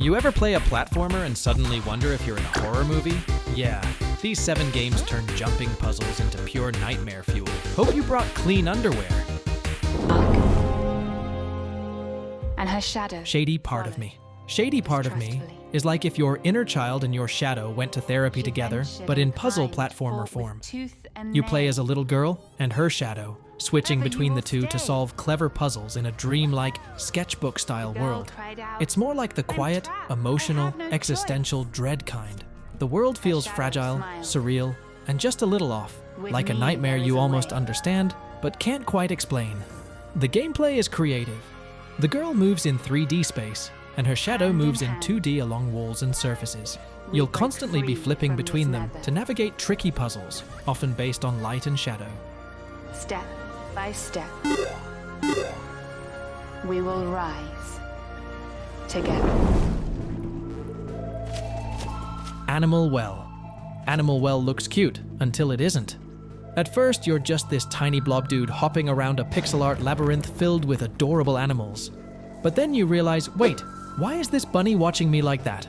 You ever play a platformer and suddenly wonder if you're in a horror movie? Yeah, these 7 games turn jumping puzzles into pure nightmare fuel. Hope you brought clean underwear. And her shadow. Shady Part of Me. Shady Part of Me is like if your inner child and your shadow went to therapy together, but in puzzle platformer form. You play as a little girl and her shadow, switching between the two to solve clever puzzles in a dreamlike, sketchbook-style world. It's more like the quiet, emotional, existential dread kind. The world feels fragile, surreal, and just a little off, like a nightmare you almost understand, but can't quite explain. The gameplay is creative. The girl moves in 3D space, and her shadow moves in 2D along walls and surfaces. You'll constantly be flipping between them to navigate tricky puzzles, often based on light and shadow. Step by step, we will rise together. Animal Well. Animal Well looks cute until it isn't. At first, you're just this tiny blob dude hopping around a pixel art labyrinth filled with adorable animals. But then you realize, wait, why is this bunny watching me like that?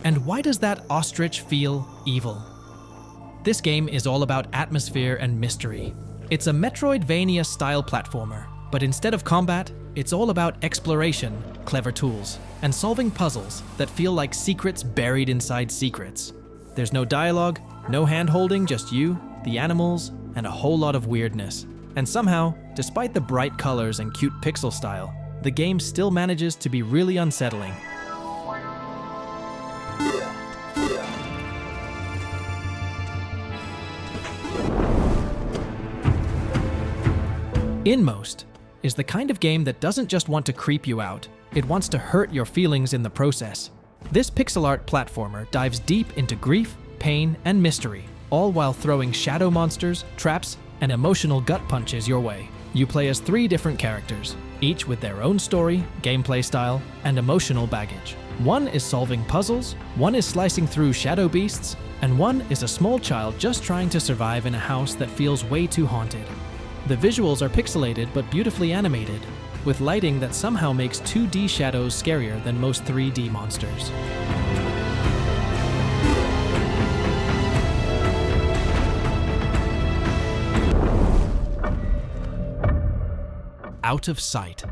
And why does that ostrich feel evil? This game is all about atmosphere and mystery. It's a Metroidvania-style platformer, but instead of combat, it's all about exploration, clever tools, and solving puzzles that feel like secrets buried inside secrets. There's no dialogue, no hand-holding, just you, the animals, and a whole lot of weirdness. And somehow, despite the bright colors and cute pixel style, the game still manages to be really unsettling. Inmost is the kind of game that doesn't just want to creep you out, it wants to hurt your feelings in the process. This pixel art platformer dives deep into grief, pain, and mystery, all while throwing shadow monsters, traps, and emotional gut punches your way. You play as 3 different characters, each with their own story, gameplay style, and emotional baggage. One is solving puzzles, one is slicing through shadow beasts, and one is a small child just trying to survive in a house that feels way too haunted. The visuals are pixelated but beautifully animated, with lighting that somehow makes 2D shadows scarier than most 3D monsters. Out of Sight.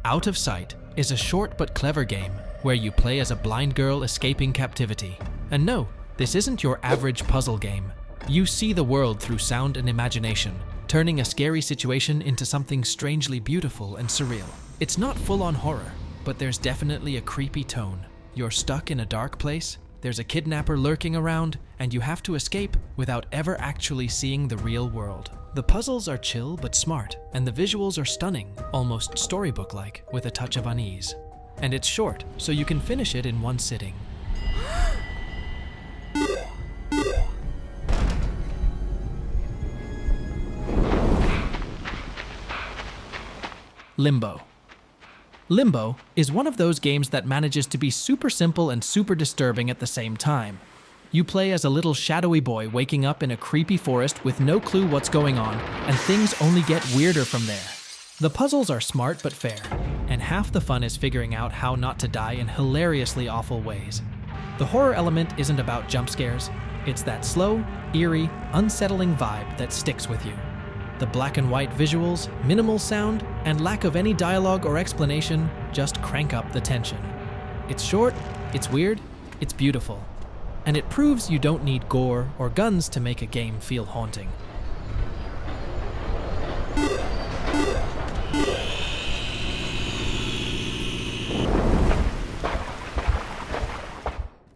Out of Sight is a short but clever game where you play as a blind girl escaping captivity. And no, this isn't your average puzzle game. You see the world through sound and imagination, turning a scary situation into something strangely beautiful and surreal. It's not full-on horror, but there's definitely a creepy tone. You're stuck in a dark place, there's a kidnapper lurking around, and you have to escape without ever actually seeing the real world. The puzzles are chill but smart, and the visuals are stunning, almost storybook-like, with a touch of unease. And it's short, so you can finish it in one sitting. Limbo. Limbo is one of those games that manages to be super simple and super disturbing at the same time. You play as a little shadowy boy waking up in a creepy forest with no clue what's going on, and things only get weirder from there. The puzzles are smart but fair, and half the fun is figuring out how not to die in hilariously awful ways. The horror element isn't about jump scares, it's that slow, eerie, unsettling vibe that sticks with you. The black and white visuals, minimal sound, and lack of any dialogue or explanation just crank up the tension. It's short, it's weird, it's beautiful. And it proves you don't need gore or guns to make a game feel haunting.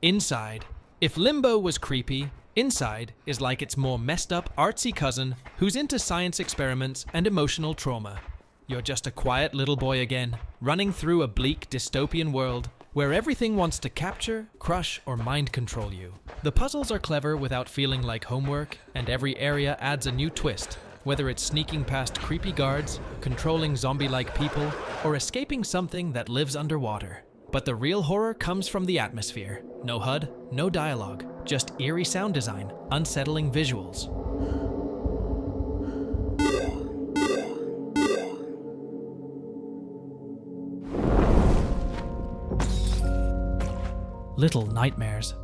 Inside. If Limbo was creepy, Inside is like its more messed up, artsy cousin who's into science experiments and emotional trauma. You're just a quiet little boy again, running through a bleak dystopian world where everything wants to capture, crush, or mind control you. The puzzles are clever without feeling like homework, and every area adds a new twist, whether it's sneaking past creepy guards, controlling zombie-like people, or escaping something that lives underwater. But the real horror comes from the atmosphere. No HUD, no dialogue, just eerie sound design, unsettling visuals. Little Nightmares.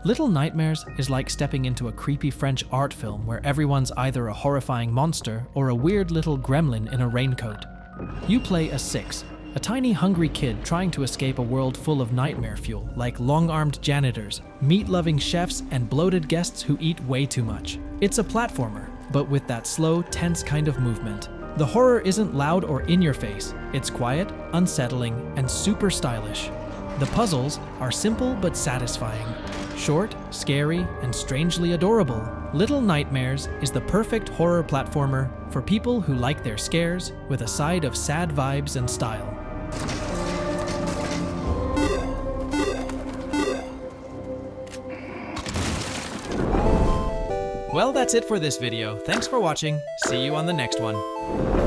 Little Nightmares is like stepping into a creepy French art film where everyone's either a horrifying monster or a weird little gremlin in a raincoat. You play a 6, a tiny hungry kid trying to escape a world full of nightmare fuel, like long-armed janitors, meat-loving chefs, and bloated guests who eat way too much. It's a platformer, but with that slow, tense kind of movement. The horror isn't loud or in your face. It's quiet, unsettling, and super stylish. The puzzles are simple but satisfying. Short, scary, and strangely adorable, Little Nightmares is the perfect horror platformer for people who like their scares with a side of sad vibes and style. Well, that's it for this video. Thanks for watching. See you on the next one.